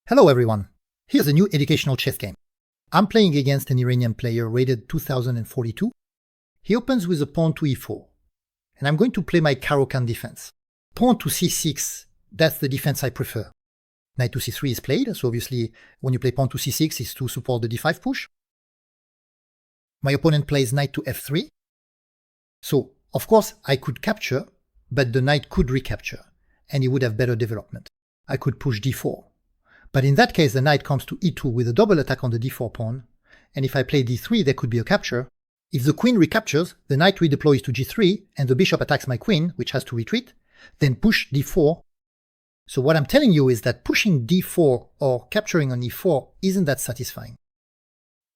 Hello everyone, here's a new educational chess game. I'm playing against an Iranian player rated 2042. He opens with a pawn to e4, and I'm going to play my Caro-Kann defense. Pawn to c6, that's the defense I prefer. Knight to c3 is played, so obviously when you play pawn to c6 it's to support the d5 push. My opponent plays knight to f3. So, of course, I could capture, but the knight could recapture, and he would have better development. I could push d4. But in that case, the knight comes to e2 with a double attack on the d4 pawn, and if I play d3, there could be a capture. If the queen recaptures, the knight redeploys to g3, and the bishop attacks my queen, which has to retreat, then push d4. So what I'm telling you is that pushing d4 or capturing on e4 isn't that satisfying.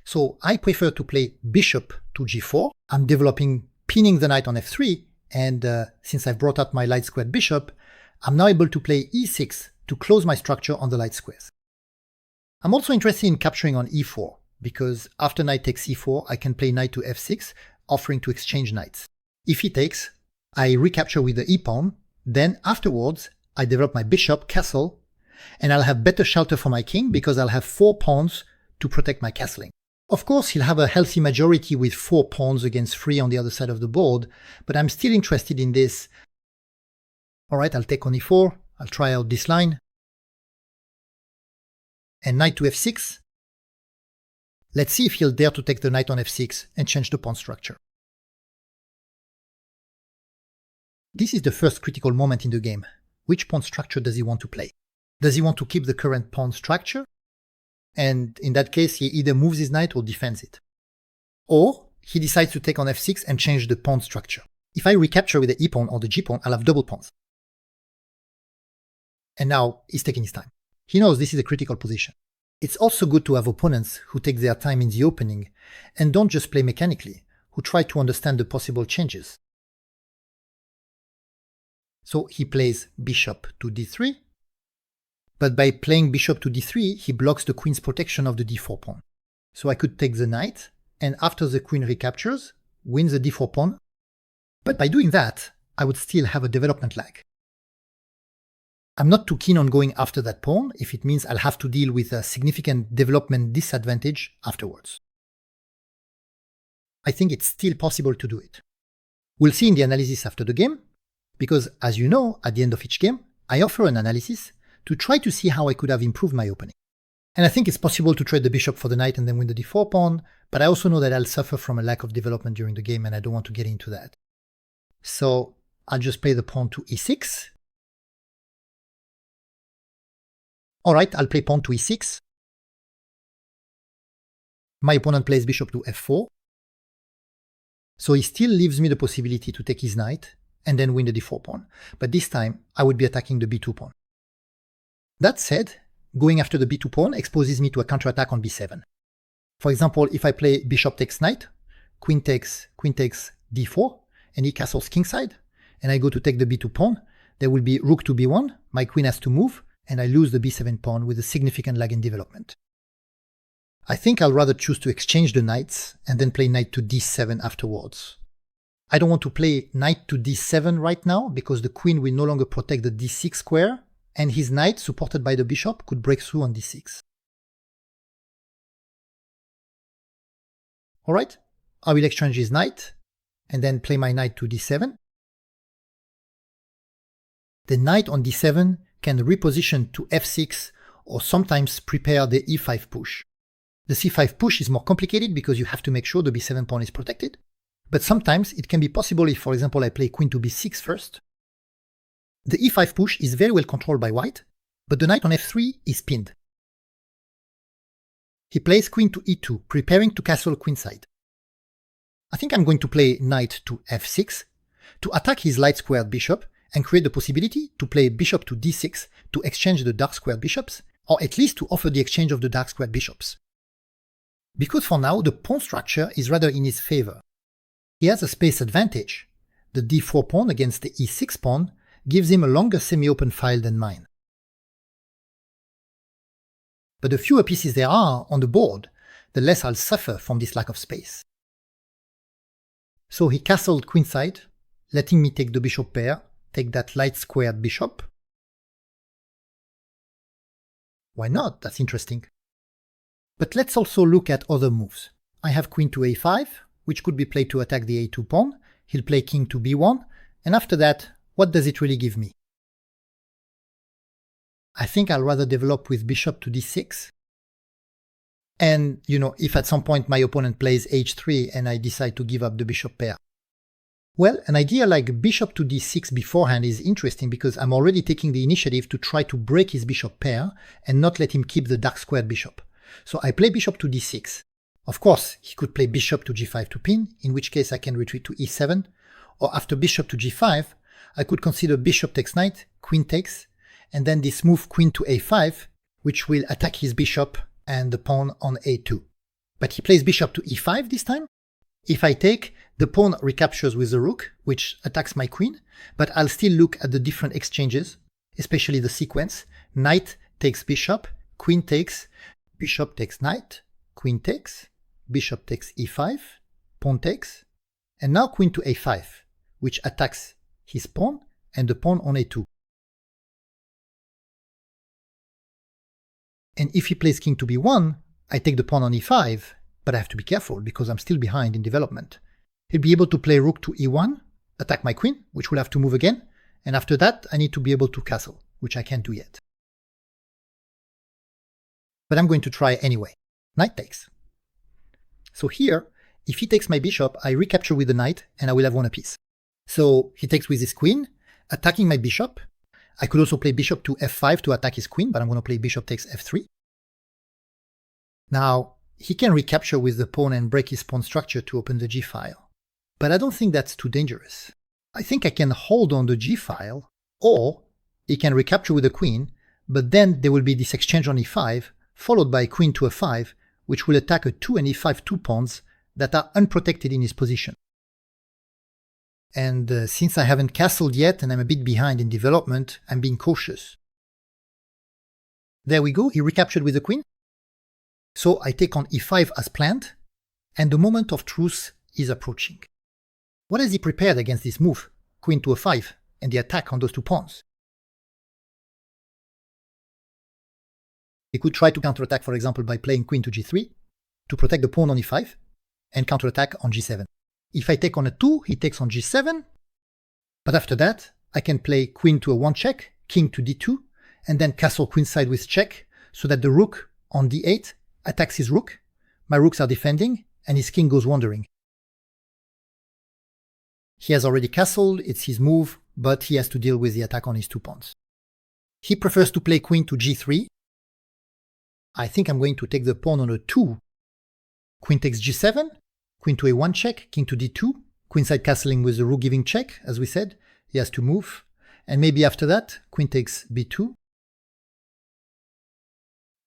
So I prefer to play bishop to g4. I'm developing pinning the knight on f3, and since I've brought out my light squared bishop, I'm now able to play e6 to close my structure on the light squares. I'm also interested in capturing on e4, because after knight takes e4, I can play knight to f6, offering to exchange knights. If he takes, I recapture with the e-pawn, then afterwards, I develop my bishop, castle, and I'll have better shelter for my king because I'll have 4 pawns to protect my castling. Of course, he'll have a healthy majority with 4 pawns against 3 on the other side of the board, but I'm still interested in this. Alright, I'll take on e4, I'll try out this line, and knight to f6. Let's see if he'll dare to take the knight on f6 and change the pawn structure. This is the first critical moment in the game. Which pawn structure does he want to play? Does he want to keep the current pawn structure? And in that case, he either moves his knight or defends it. Or he decides to take on f6 and change the pawn structure. If I recapture with the e-pawn or the g-pawn, I'll have double pawns. And now he's taking his time. He knows this is a critical position. It's also good to have opponents who take their time in the opening and don't just play mechanically, who try to understand the possible changes. So he plays bishop to d3, but by playing bishop to d3, he blocks the queen's protection of the d4 pawn. So I could take the knight, and after the queen recaptures, win the d4 pawn, but by doing that, I would still have a development lag. I'm not too keen on going after that pawn if it means I'll have to deal with a significant development disadvantage afterwards. I think it's still possible to do it. We'll see in the analysis after the game, because as you know, at the end of each game, I offer an analysis to try to see how I could have improved my opening. And I think it's possible to trade the bishop for the knight and then win the d4 pawn, but I also know that I'll suffer from a lack of development during the game and I don't want to get into that. So I'll just play the pawn to e6. Alright, I'll play pawn to e6. My opponent plays bishop to f4. So he still leaves me the possibility to take his knight and then win the d4 pawn. But this time, I would be attacking the b2 pawn. That said, going after the b2 pawn exposes me to a counterattack on b7. For example, if I play bishop takes knight, queen takes d4, and he castles kingside, and I go to take the b2 pawn, there will be rook to b1, my queen has to move, and I lose the b7 pawn with a significant lag in development. I think I'll rather choose to exchange the knights and then play knight to d7 afterwards. I don't want to play knight to d7 right now because the queen will no longer protect the d6 square, and his knight, supported by the bishop, could break through on d6. Alright, I will exchange his knight, and then play my knight to d7. The knight on d7 can reposition to f6 or sometimes prepare the e5 push. The c5 push is more complicated because you have to make sure the b7 pawn is protected, but sometimes it can be possible if, for example, I play queen to b6 first. The e5 push is very well controlled by white, but the knight on f3 is pinned. He plays queen to e2, preparing to castle queenside. I think I'm going to play knight to f6 to attack his light squared bishop and create the possibility to play bishop to d6 to exchange the dark squared bishops, or at least to offer the exchange of the dark squared bishops. Because for now, the pawn structure is rather in his favor. He has a space advantage. The d4 pawn against the e6 pawn gives him a longer semi-open file than mine. But the fewer pieces there are on the board, the less I'll suffer from this lack of space. So he castled queenside, letting me take the bishop pair, take that light squared bishop. Why not? That's interesting. But let's also look at other moves. I have queen to a5, which could be played to attack the a2 pawn. He'll play king to b1, and after that, what does it really give me? I think I'll rather develop with bishop to d6. And, if at some point my opponent plays h3 and I decide to give up the bishop pair. Well, an idea like bishop to d6 beforehand is interesting because I'm already taking the initiative to try to break his bishop pair and not let him keep the dark squared bishop. So I play bishop to d6. Of course, he could play bishop to g5 to pin, in which case I can retreat to e7, or after bishop to g5, I could consider bishop takes knight, queen takes, and then this move queen to a5, which will attack his bishop and the pawn on a2. But he plays bishop to e5 this time. If I take, the pawn recaptures with the rook, which attacks my queen, but I'll still look at the different exchanges, especially the sequence. Knight takes bishop, queen takes, bishop takes knight, queen takes, bishop takes e5, pawn takes, and now queen to a5, which attacks his pawn and the pawn on a2. And if he plays king to b1, I take the pawn on e5, but I have to be careful because I'm still behind in development. He'll be able to play rook to e1, attack my queen, which will have to move again, and after that I need to be able to castle, which I can't do yet. But I'm going to try anyway. Knight takes. So here, if he takes my bishop, I recapture with the knight and I will have one apiece. So he takes with his queen, attacking my bishop. I could also play bishop to f5 to attack his queen, but I'm going to play bishop takes f3. Now, he can recapture with the pawn and break his pawn structure to open the g-file. But I don't think that's too dangerous. I think I can hold on the g-file, or he can recapture with the queen, but then there will be this exchange on e5, followed by queen to f5, which will attack a 2 and e5 two pawns that are unprotected in his position. And since I haven't castled yet and I'm a bit behind in development, I'm being cautious. There we go, he recaptured with the queen. So I take on e5 as planned, and the moment of truth is approaching. What has he prepared against this move, queen to a5, and the attack on those two pawns? He could try to counterattack, for example, by playing queen to g3, to protect the pawn on e5, and counterattack on g7. If I take on a 2, he takes on g7, but after that, I can play queen to a 1 check, king to d2, and then castle queenside with check, so that the rook on d8 attacks his rook, my rooks are defending, and his king goes wandering. He has already castled, it's his move, but he has to deal with the attack on his two pawns. He prefers to play queen to g3. I think I'm going to take the pawn on a 2. Queen takes g7, queen to a1 check, king to d2, queenside castling with the rook giving check, as we said. He has to move. And maybe after that, queen takes b2.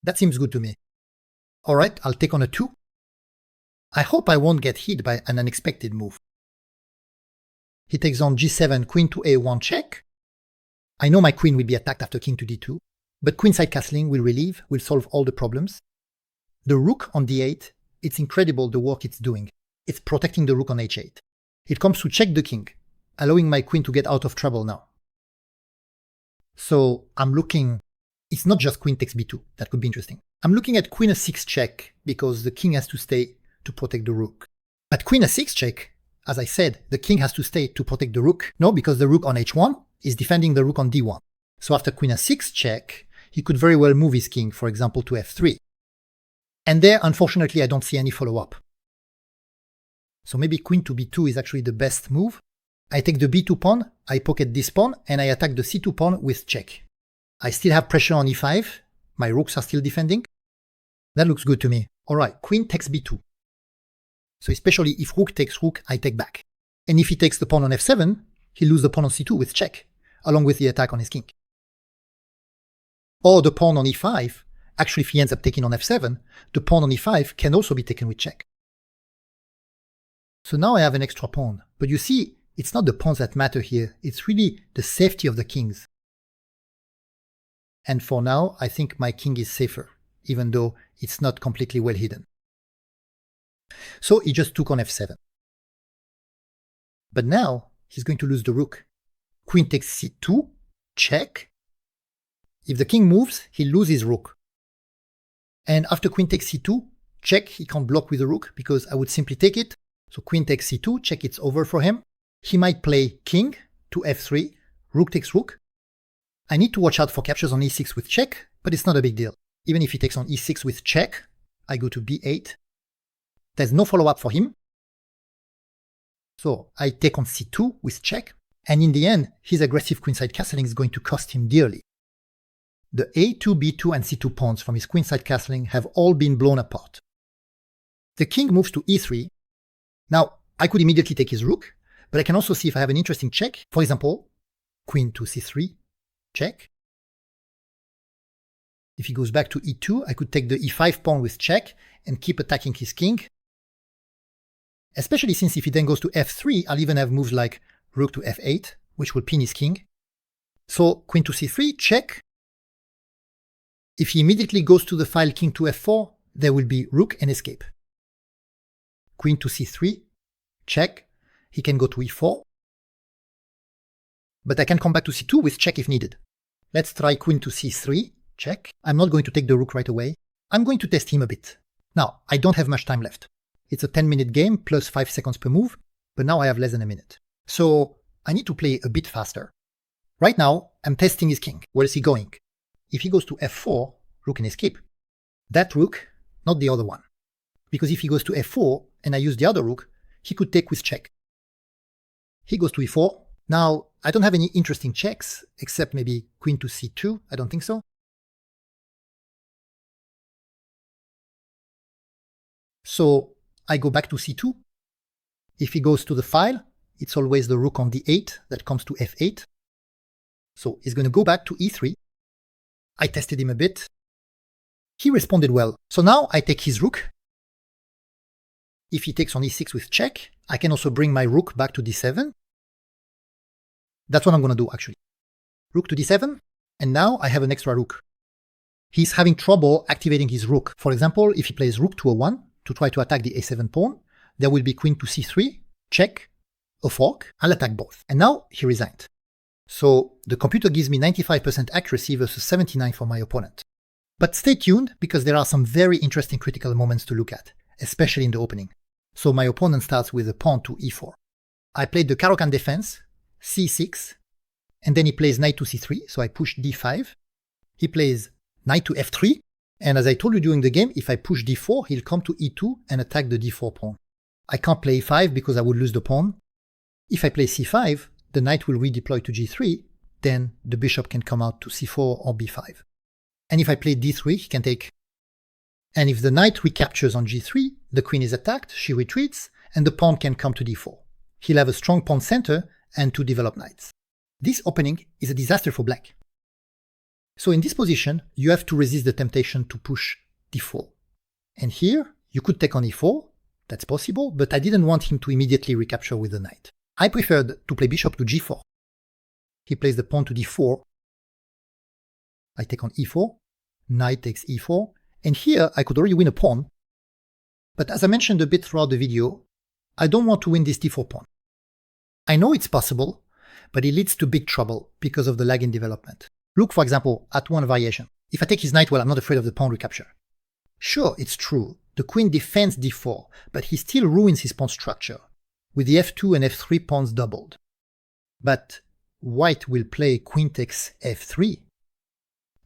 That seems good to me. Alright, I'll take on a 2. I hope I won't get hit by an unexpected move. He takes on g7, queen to a1 check. I know my queen will be attacked after king to d2, but queenside castling will relieve, will solve all the problems. The rook on d8, it's incredible the work it's doing. It's protecting the rook on h8. It comes to check the king, allowing my queen to get out of trouble now. So I'm looking, it's not just queen takes b2, that could be interesting. I'm looking at queen a6 check because the king has to stay to protect the rook. At queen a6 check, as I said, the king has to stay to protect the rook. No, because the rook on h1 is defending the rook on d1. So after queen a6 check, he could very well move his king, for example, to f3. And there, unfortunately, I don't see any follow-up. So maybe queen to b2 is actually the best move. I take the b2 pawn, I pocket this pawn, and I attack the c2 pawn with check. I still have pressure on e5. My rooks are still defending. That looks good to me. Alright, queen takes b2. So especially if rook takes rook, I take back. And if he takes the pawn on f7, he'll lose the pawn on c2 with check, along with the attack on his king. Or the pawn on e5, actually if he ends up taking on f7, the pawn on e5 can also be taken with check. So now I have an extra pawn. But you see, it's not the pawns that matter here, it's really the safety of the kings. And for now, I think my king is safer, even though it's not completely well hidden. So he just took on f7. But now, he's going to lose the rook. Queen takes c2, check. If the king moves, he'll lose his rook. And after queen takes c2, check, he can't block with the rook because I would simply take it. So queen takes c2, check, it's over for him. He might play king to f3, rook takes rook. I need to watch out for captures on e6 with check, but it's not a big deal. Even if he takes on e6 with check, I go to b8. There's no follow-up for him. So I take on c2 with check, and in the end, his aggressive queenside castling is going to cost him dearly. The a2, b2, and c2 pawns from his queenside castling have all been blown apart. The king moves to e3. Now, I could immediately take his rook, but I can also see if I have an interesting check. For example, queen to c3, check. If he goes back to e2, I could take the e5 pawn with check and keep attacking his king. Especially since if he then goes to f3, I'll even have moves like rook to f8, which will pin his king. So queen to c3, check. If he immediately goes to the file king to f4, there will be rook and escape. Queen to c3, check. He can go to e4. But I can come back to c2 with check if needed. Let's try queen to c3, check. I'm not going to take the rook right away. I'm going to test him a bit. Now, I don't have much time left. It's a 10-minute game plus 5 seconds per move, but now I have less than a minute. So I need to play a bit faster. Right now, I'm testing his king. Where is he going? If he goes to f4, rook can escape. That rook, not the other one. Because if he goes to f4 and I use the other rook, he could take with check. He goes to e4. Now, I don't have any interesting checks, except maybe queen to c2. I don't think so. So I go back to c2. If he goes to the file, it's always the rook on d8 that comes to f8. So he's going to go back to e3. I tested him a bit. He responded well. So now I take his rook. If he takes on e6 with check, I can also bring my rook back to d7. That's what I'm going to do, actually. Rook to d7, and now I have an extra rook. He's having trouble activating his rook. For example, if he plays rook to a1 to try to attack the a7 pawn, there will be queen to c3, check, a fork. I'll attack both. And now he resigned. So the computer gives me 95% accuracy versus 79% for my opponent. But stay tuned, because there are some very interesting critical moments to look at, especially in the opening. So my opponent starts with a pawn to e4. I played the Caro-Kann defense, c6, and then he plays knight to c3, so I push d5. He plays knight to f3, and as I told you during the game, if I push d4, he'll come to e2 and attack the d4 pawn. I can't play e5 because I would lose the pawn. If I play c5, the knight will redeploy to g3, then the bishop can come out to c4 or b5. And if I play d3, he can take. And if the knight recaptures on g3, the queen is attacked, she retreats, and the pawn can come to d4. He'll have a strong pawn center and 2 developed knights. This opening is a disaster for black. So in this position, you have to resist the temptation to push d4. And here, you could take on e4, that's possible, but I didn't want him to immediately recapture with the knight. I preferred to play bishop to g4. He plays the pawn to d4. I take on e4, knight takes e4, and here I could already win a pawn. But as I mentioned a bit throughout the video, I don't want to win this d4 pawn. I know it's possible, but it leads to big trouble because of the lag in development. Look, for example, at one variation. If I take his knight, well, I'm not afraid of the pawn recapture. Sure, it's true, the queen defends d4, but he still ruins his pawn structure, with the f2 and f3 pawns doubled. But white will play queen takes f3.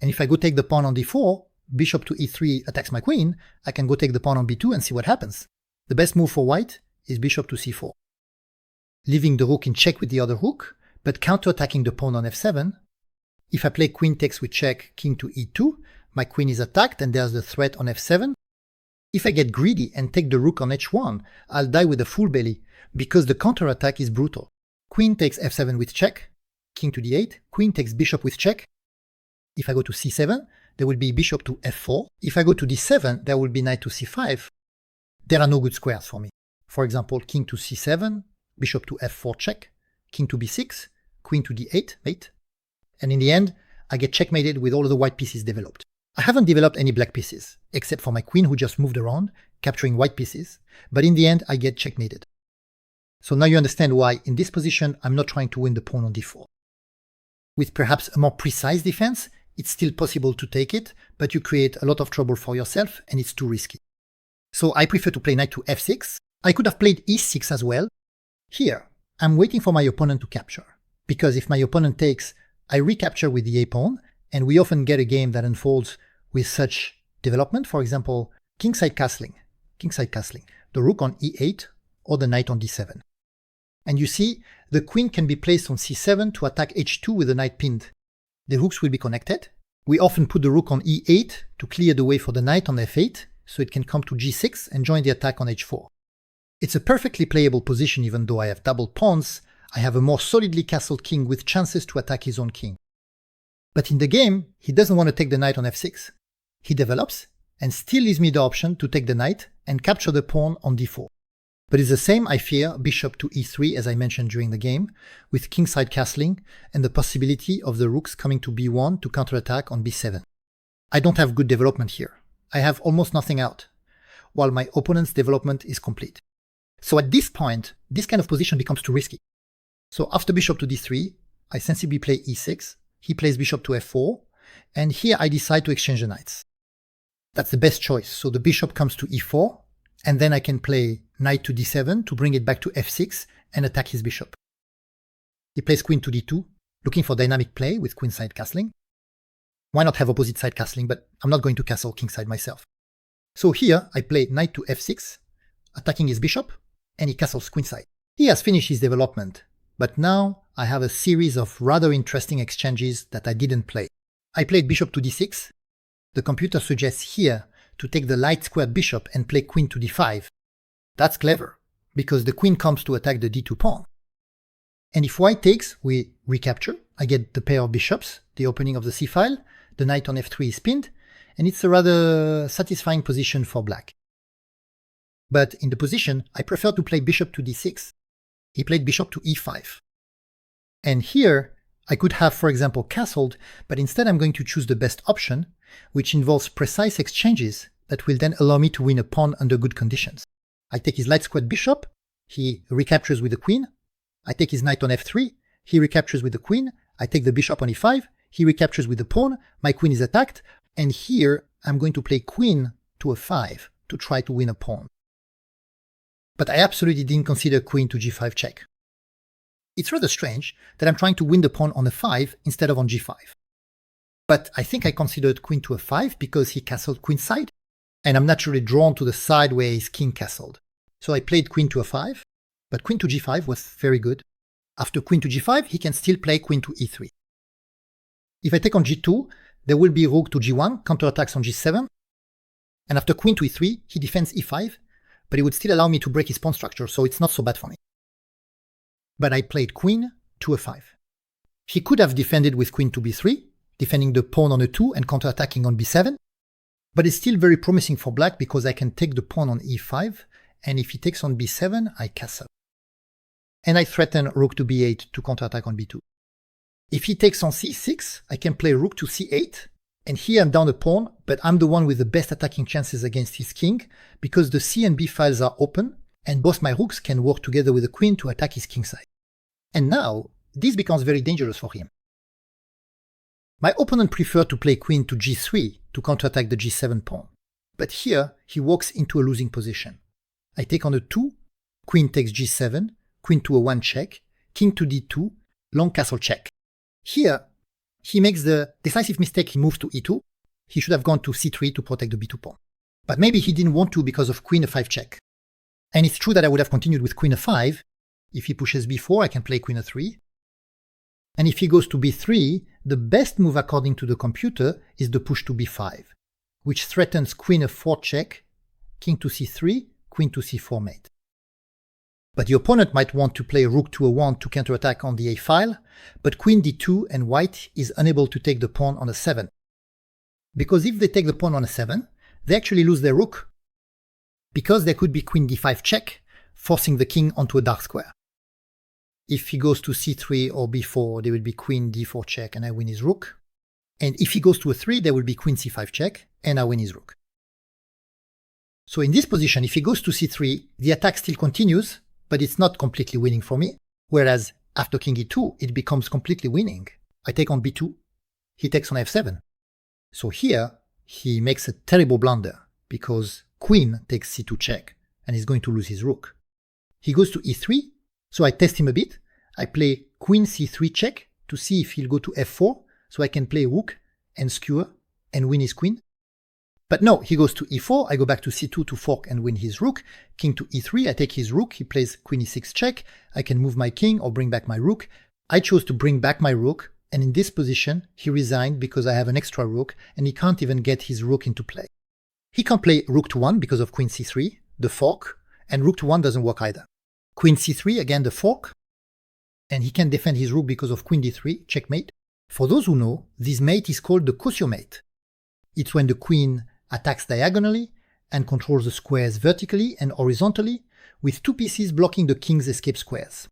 And if I go take the pawn on d4, bishop to e3 attacks my queen, I can go take the pawn on b2 and see what happens. The best move for white is bishop to c4. Leaving the rook in check with the other rook, but counter-attacking the pawn on f7. If I play queen takes with check, king to e2, my queen is attacked and there's the threat on f7. If I get greedy and take the rook on h1, I'll die with a full belly, because the counter-attack is brutal. Queen takes f7 with check, king to d8, queen takes bishop with check. If I go to c7, there will be bishop to f4. If I go to d7, there will be knight to c5. There are no good squares for me. For example, king to c7, bishop to f4 check, king to b6, queen to d8, mate. And in the end, I get checkmated with all of the white pieces developed. I haven't developed any black pieces, except for my queen who just moved around, capturing white pieces, but in the end I get checkmated. So now you understand why, in this position, I'm not trying to win the pawn on d4. With perhaps a more precise defense, It's still possible to take it, but you create a lot of trouble for yourself and it's too risky. So I prefer to play knight to f6. I could have played e6 as well. Here, I'm waiting for my opponent to capture, because if my opponent takes, I recapture with the a-pawn, and we often get a game that unfolds with such development. For example, kingside castling, the rook on e8 or the knight on d7. And you see, the queen can be placed on c7 to attack h2 with the knight pinned. The rooks will be connected. We often put the rook on e8 to clear the way for the knight on f8, so it can come to g6 and join the attack on h4. It's a perfectly playable position. Even though I have doubled pawns, I have a more solidly castled king with chances to attack his own king. But in the game, he doesn't want to take the knight on f6. He develops and still leaves me the option to take the knight and capture the pawn on d4. But it's the same, I fear, bishop to e3 as I mentioned during the game, with kingside castling and the possibility of the rooks coming to b1 to counterattack on b7. I don't have good development here. I have almost nothing out, while my opponent's development is complete. So at this point, this kind of position becomes too risky. So after bishop to d3, I sensibly play e6, he plays bishop to f4, and here I decide to exchange the knights. That's the best choice. So the bishop comes to e4, and then I can play knight to d7 to bring it back to f6 and attack his bishop. He plays queen to d2, looking for dynamic play with queenside castling. Why not have opposite side castling, but I'm not going to castle kingside myself. So here I play knight to f6, attacking his bishop, and he castles queenside. He has finished his development, but now I have a series of rather interesting exchanges that I didn't play. I played bishop to d6. The computer suggests here to take the light squared bishop and play queen to d5. That's clever, because the queen comes to attack the d2 pawn. And if white takes, we recapture. I get the pair of bishops, the opening of the c-file, the knight on f3 is pinned, and it's a rather satisfying position for black. But in the position, I prefer to play bishop to d6. He played bishop to e5. And here, I could have, for example, castled, but instead I'm going to choose the best option, which involves precise exchanges that will then allow me to win a pawn under good conditions. I take his light squared bishop, he recaptures with the queen. I take his knight on f3, he recaptures with the queen. I take the bishop on e5, he recaptures with the pawn, my queen is attacked, and here I'm going to play queen to a5 to try to win a pawn. But I absolutely didn't consider queen to g5 check. It's rather strange that I'm trying to win the pawn on a5 instead of on g5. But I think I considered queen to a5 because he castled queenside, and I'm naturally drawn to the side where his king castled. So I played queen to a5, but queen to g5 was very good. After queen to g5, he can still play queen to e3. If I take on g2, there will be rook to g1, counterattacks on g7, and after queen to e3, he defends e5, but it would still allow me to break his pawn structure, so it's not so bad for me. But I played queen to a5. He could have defended with queen to b3, defending the pawn on a2 and counterattacking on b7, but it's still very promising for black because I can take the pawn on e5, and if he takes on b7, I castle. And I threaten rook to b8 to counterattack on b2. If he takes on c6, I can play rook to c8, and here I'm down a pawn, but I'm the one with the best attacking chances against his king, because the c and b files are open, and both my rooks can work together with the queen to attack his kingside. And now, this becomes very dangerous for him. My opponent preferred to play queen to g3 to counterattack the g7 pawn, but here he walks into a losing position. I take on a 2, queen takes g7, queen to a 1 check, king to d2, long castle check. Here, he makes the decisive mistake. He moves to e2. He should have gone to c3 to protect the b2 pawn. But maybe he didn't want to because of queen a5 check. And it's true that I would have continued with queen a5. If he pushes b4, I can play queen a3. And if he goes to b3, the best move according to the computer is the push to b5, which threatens queen a4 check, king to c3, queen to c4 mate. But the opponent might want to play rook to a1 to counterattack on the a file, but queen d2 and white is unable to take the pawn on a7. Because if they take the pawn on a7, they actually lose their rook. Because there could be queen d5 check, forcing the king onto a dark square. If he goes to c3 or b4, there will be queen d4 check and I win his rook. And if he goes to a3, there will be queen c5 check and I win his rook. So in this position, if he goes to c3, the attack still continues, but it's not completely winning for me. Whereas after king e2, it becomes completely winning. I take on b2. he takes on f7. So here, he makes a terrible blunder because queen takes c2 check and he's going to lose his rook. He goes to e3, so I test him a bit. I play queen c3 check to see if he'll go to f4, so I can play rook and skewer and win his queen. But no, he goes to e4, I go back to c2 to fork and win his rook. King to e3, I take his rook, he plays queen e6 check. I can move my king or bring back my rook. I chose to bring back my rook, and in this position, he resigned because I have an extra rook and he can't even get his rook into play. He can't play rook to 1 because of queen c3, the fork, and rook to 1 doesn't work either. Queen c3, again the fork, and he can defend his rook because of queen d3, checkmate. For those who know, this mate is called the Kosio mate. It's when the queen attacks diagonally and controls the squares vertically and horizontally, with two pieces blocking the king's escape squares.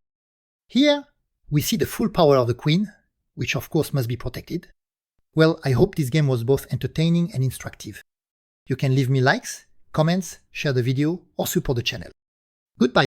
Here, we see the full power of the queen, which of course must be protected. Well, I hope this game was both entertaining and instructive. You can leave me likes, comments, share the video, or support the channel. Goodbye.